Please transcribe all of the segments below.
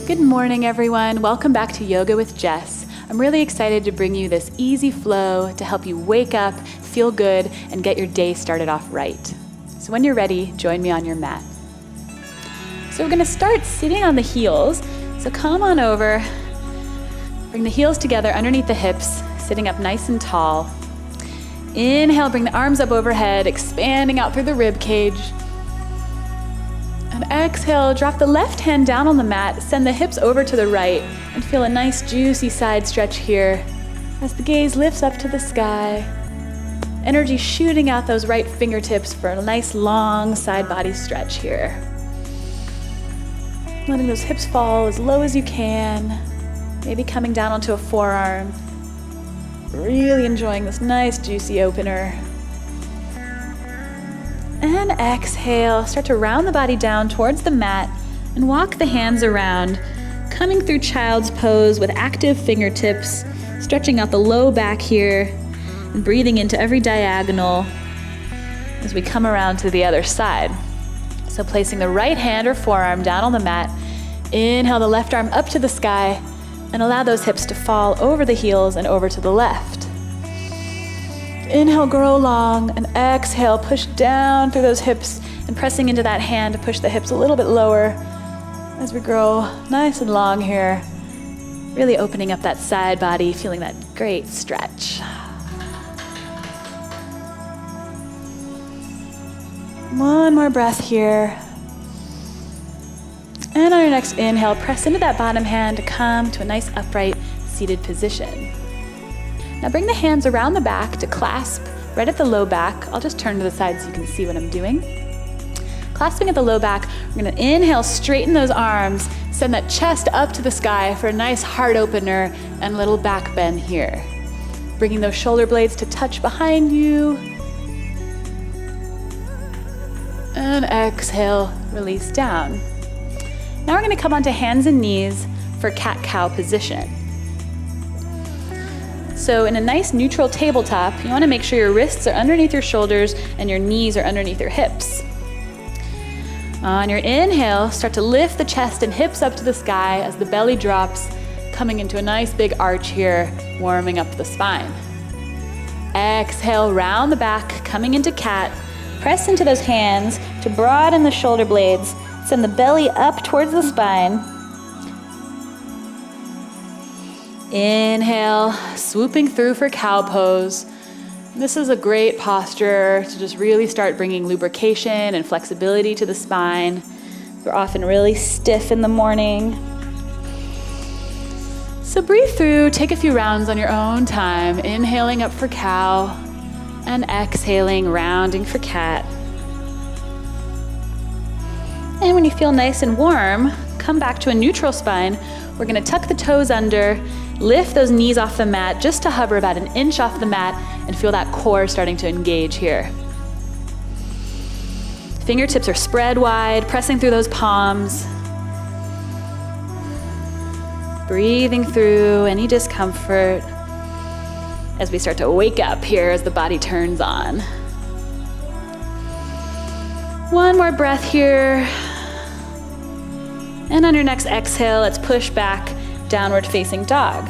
Good morning, everyone. Welcome back to Yoga with Jess. I'm really excited to bring you this easy flow to help you wake up, feel good, and get your day started off right. So when you're ready, join me on your mat. So we're gonna start sitting on the heels. So come on over, bring the heels together underneath the hips, sitting up nice and tall. Inhale, bring the arms up overhead, expanding out through the rib cage. And exhale, drop the left hand down on the mat, send the hips over to the right, and feel a nice juicy side stretch here as the gaze lifts up to the sky. Energy shooting out those right fingertips for a nice long side body stretch here. Letting those hips fall as low as you can, maybe coming down onto a forearm. Really enjoying this nice juicy opener. And exhale, start to round the body down towards the mat and walk the hands around, coming through child's pose with active fingertips, stretching out the low back here and breathing into every diagonal as we come around to the other side. So placing the right hand or forearm down on the mat, inhale the left arm up to the sky and allow those hips to fall over the heels and over to the left. Inhale, grow long, and exhale, push down through those hips and pressing into that hand to push the hips a little bit lower as we grow nice and long here. Really opening up that side body, feeling that great stretch. One more breath here. And on your next inhale, press into that bottom hand to come to a nice upright seated position. Now bring the hands around the back to clasp right at the low back. I'll just turn to the side so you can see what I'm doing. Clasping at the low back, we're gonna inhale, straighten those arms, send that chest up to the sky for a nice heart opener and little back bend here. Bringing those shoulder blades to touch behind you. And exhale, release down. Now we're gonna come onto hands and knees for cat-cow position. So in a nice neutral tabletop, you wanna make sure your wrists are underneath your shoulders and your knees are underneath your hips. On your inhale, start to lift the chest and hips up to the sky as the belly drops, coming into a nice big arch here, warming up the spine. Exhale, round the back, coming into cat. Press into those hands to broaden the shoulder blades. Send the belly up towards the spine. Inhale, swooping through for cow pose. This is a great posture to just really start bringing lubrication and flexibility to the spine. We're often really stiff in the morning. So breathe through, take a few rounds on your own time, inhaling up for cow and exhaling, rounding for cat. And when you feel nice and warm, come back to a neutral spine. We're gonna tuck the toes under, lift those knees off the mat just to hover about an inch off the mat and feel that core starting to engage here. Fingertips are spread wide, pressing through those palms. Breathing through any discomfort as we start to wake up here as the body turns on. One more breath here. And on your next exhale, let's push back, downward facing dog.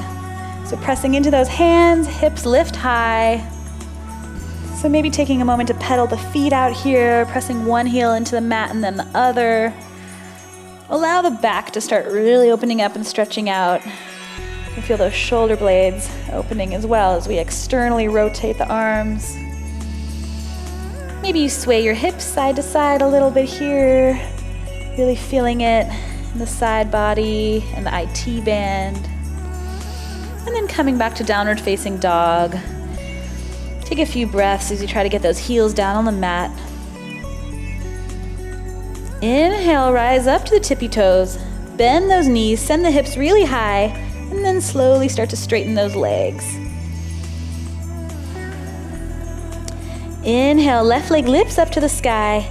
So pressing into those hands, hips lift high. So maybe taking a moment to pedal the feet out here, pressing one heel into the mat and then the other. Allow the back to start really opening up and stretching out. You feel those shoulder blades opening as well as we externally rotate the arms. Maybe you sway your hips side to side a little bit here, really feeling it in the side body and the IT band. And then coming back to downward facing dog. Take a few breaths as you try to get those heels down on the mat. Inhale, rise up to the tippy toes. Bend those knees, send the hips really high, and then slowly start to straighten those legs. Inhale, left leg lifts up to the sky.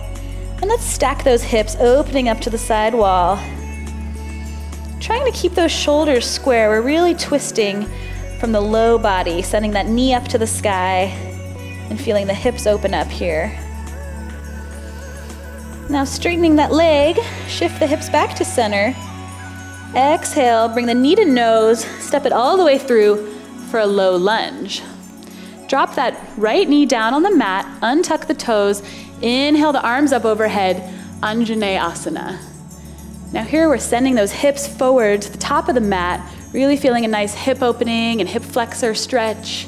And let's stack those hips, opening up to the side wall. Trying to keep those shoulders square. We're really twisting from the low body, sending that knee up to the sky and feeling the hips open up here. Now straightening that leg, shift the hips back to center Exhale, bring the knee to nose, step it all the way through for a low lunge. Drop that right knee down on the mat, untuck the toes, inhale the arms up overhead, Anjaneyasana. Now here we're sending those hips forward to the top of the mat, really feeling a nice hip opening and hip flexor stretch.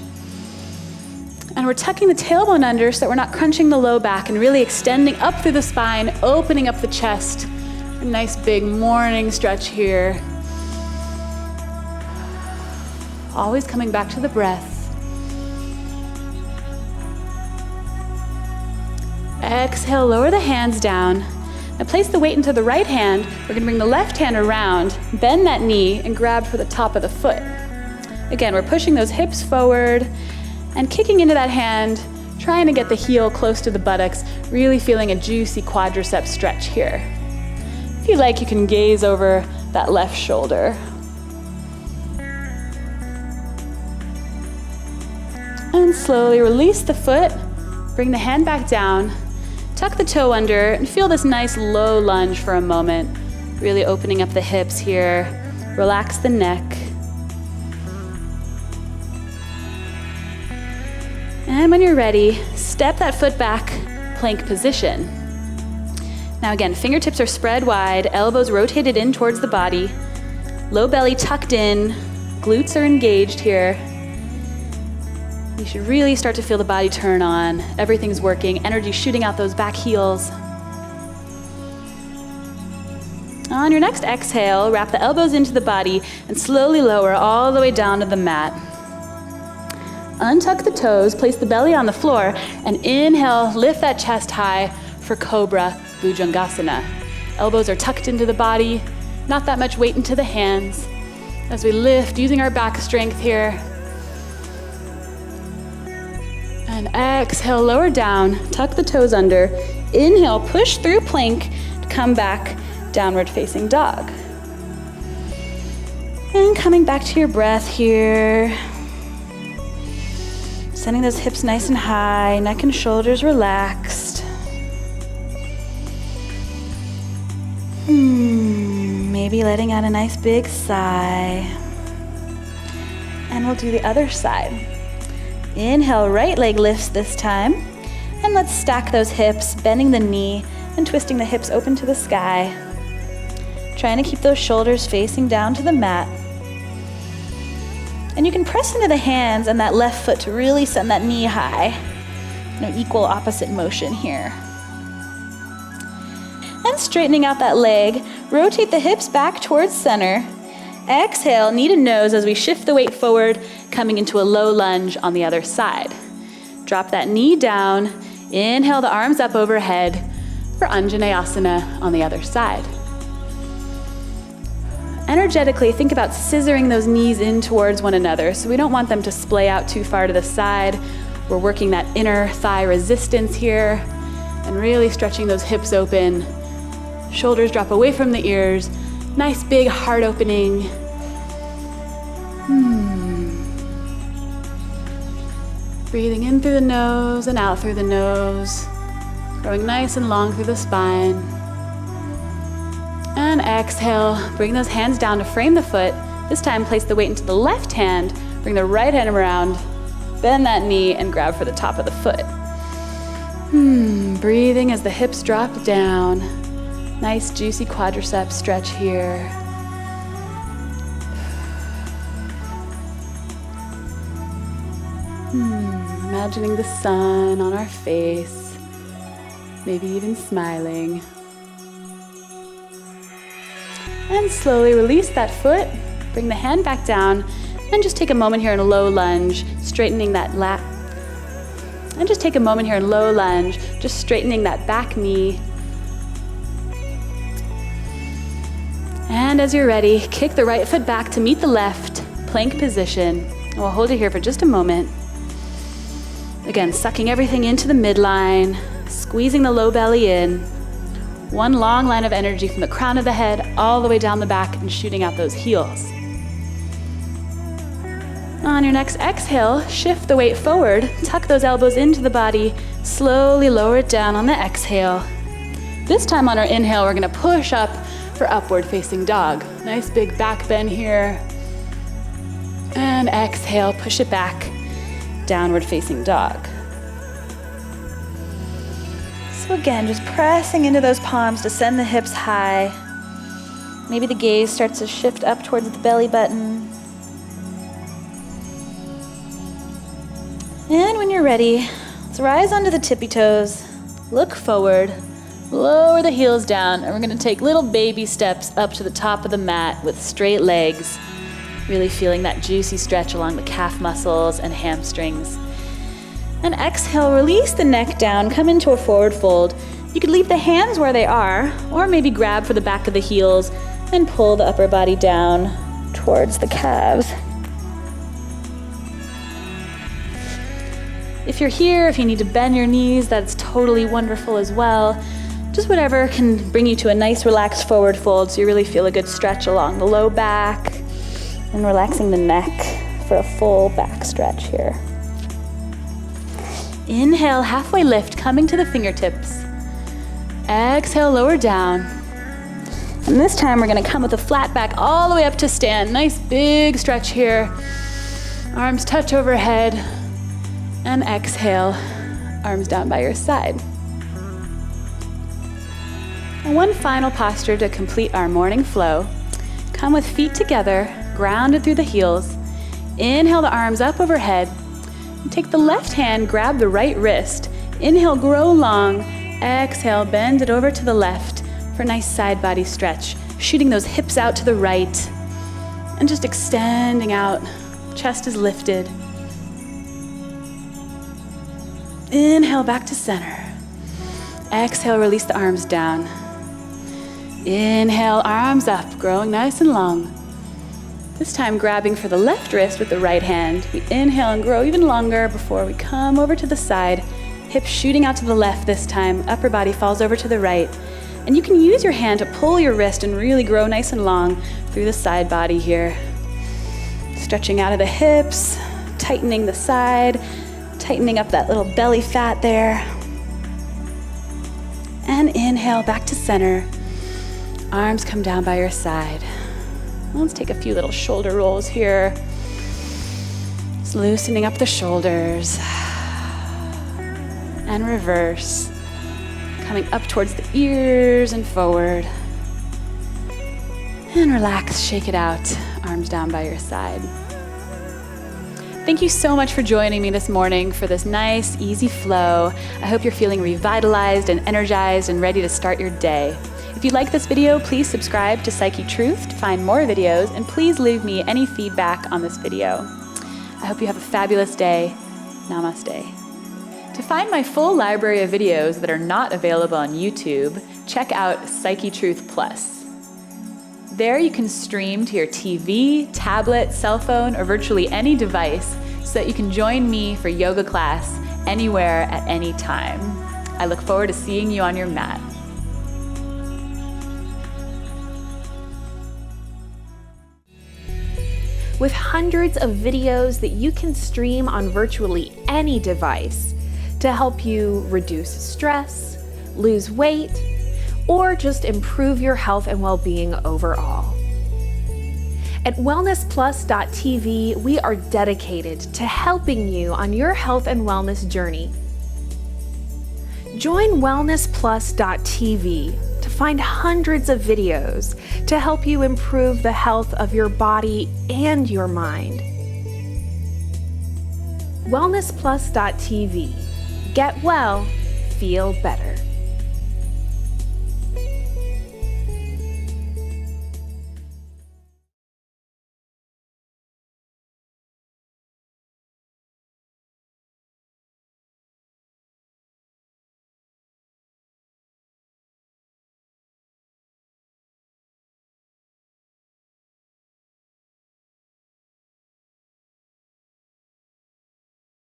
And we're tucking the tailbone under so that we're not crunching the low back and really extending up through the spine, opening up the chest. A nice big morning stretch here. Always coming back to the breath. Exhale, lower the hands down. Now place the weight into the right hand. We're gonna bring the left hand around, bend that knee, and grab for the top of the foot. Again, we're pushing those hips forward and kicking into that hand, trying to get the heel close to the buttocks, really feeling a juicy quadricep stretch here. If you like, you can gaze over that left shoulder. And slowly release the foot, bring the hand back down, tuck the toe under, and feel this nice low lunge for a moment. Really opening up the hips here. Relax the neck. And when you're ready, step that foot back, plank position. Now again, fingertips are spread wide, elbows rotated in towards the body, low belly tucked in, glutes are engaged here. You should really start to feel the body turn on. Everything's working, energy shooting out those back heels. On your next exhale, wrap the elbows into the body and slowly lower all the way down to the mat. Untuck the toes, place the belly on the floor, and inhale, lift that chest high for Cobra Bhujangasana. Elbows are tucked into the body, not that much weight into the hands. As we lift, using our back strength here. And exhale, lower down, tuck the toes under. Inhale, push through plank to come back, downward facing dog. And coming back to your breath here. Sending those hips nice and high, neck and shoulders relaxed. Maybe letting out a nice big sigh. And we'll do the other side. Inhale, right leg lifts this time. And let's stack those hips, bending the knee and twisting the hips open to the sky. Trying to keep those shoulders facing down to the mat. And you can press into the hands and that left foot to really send that knee high. No equal opposite motion here. And straightening out that leg, rotate the hips back towards center. Exhale, knee to nose as we shift the weight forward, coming into a low lunge on the other side. Drop that knee down, inhale the arms up overhead for Anjaneyasana on the other side. Energetically, think about scissoring those knees in towards one another, so we don't want them to splay out too far to the side. We're working that inner thigh resistance here and really stretching those hips open. Shoulders drop away from the ears. Nice big heart opening. Breathing in through the nose and out through the nose. Growing nice and long through the spine. And exhale, bring those hands down to frame the foot. This time place the weight into the left hand, bring the right hand around, bend that knee and grab for the top of the foot. Breathing as the hips drop down. Nice juicy quadricep stretch here. Imagining the sun on our face, maybe even smiling. And slowly release that foot, bring the hand back down, and just take a moment here in a low lunge, straightening that lat. And just take a moment here in low lunge, just straightening that back knee. And as you're ready, kick the right foot back to meet the left, plank position. And we'll hold it here for just a moment. Again, sucking everything into the midline, squeezing the low belly in. One long line of energy from the crown of the head all the way down the back and shooting out those heels. On your next exhale, shift the weight forward, tuck those elbows into the body, slowly lower it down on the exhale. This time on our inhale, we're gonna push up for upward facing dog. Nice big back bend here. And exhale, push it back, downward facing dog. So again, just pressing into those palms to send the hips high. Maybe the gaze starts to shift up towards the belly button. And when you're ready, let's rise onto the tippy toes, look forward, lower the heels down, and we're gonna take little baby steps up to the top of the mat with straight legs, really feeling that juicy stretch along the calf muscles and hamstrings. And exhale, release the neck down, come into a forward fold. You could leave the hands where they are, or maybe grab for the back of the heels and pull the upper body down towards the calves. If you're here, if you need to bend your knees, that's totally wonderful as well. Just whatever can bring you to a nice relaxed forward fold so you really feel a good stretch along the low back and relaxing the neck for a full back stretch here. Inhale, halfway lift, coming to the fingertips. Exhale, lower down. And this time we're gonna come with a flat back all the way up to stand. Nice big stretch here. Arms touch overhead. And exhale, arms down by your side. And one final posture to complete our morning flow. Come with feet together, grounded through the heels. Inhale the arms up overhead. And take the left hand, grab the right wrist. Inhale, grow long. Exhale, bend it over to the left for a nice side body stretch. Shooting those hips out to the right. And just extending out. Chest is lifted. Inhale, back to center. Exhale, release the arms down. Inhale, arms up, growing nice and long. This time grabbing for the left wrist with the right hand. We inhale and grow even longer before we come over to the side. Hips shooting out to the left this time. Upper body falls over to the right. And you can use your hand to pull your wrist and really grow nice and long through the side body here. Stretching out of the hips, tightening the side, tightening up that little belly fat there. And inhale, back to center. Arms come down by your side. Let's take a few little shoulder rolls here. Just loosening up the shoulders. And reverse. Coming up towards the ears and forward. And relax, shake it out. Arms down by your side. Thank you so much for joining me this morning for this nice, easy flow. I hope you're feeling revitalized and energized and ready to start your day. If you like this video, please subscribe to Psychetruth to find more videos, and please leave me any feedback on this video. I hope you have a fabulous day. Namaste. To find my full library of videos that are not available on YouTube, check out Psychetruth Plus. There you can stream to your TV, tablet, cell phone, or virtually any device so that you can join me for yoga class anywhere at any time. I look forward to seeing you on your mat. With hundreds of videos that you can stream on virtually any device to help you reduce stress, lose weight, or just improve your health and well-being overall. At WellnessPLUS.tv, we are dedicated to helping you on your health and wellness journey. Join WellnessPLUS.tv to find hundreds of videos to help you improve the health of your body and your mind. WellnessPLUS.tv. Get well, feel better.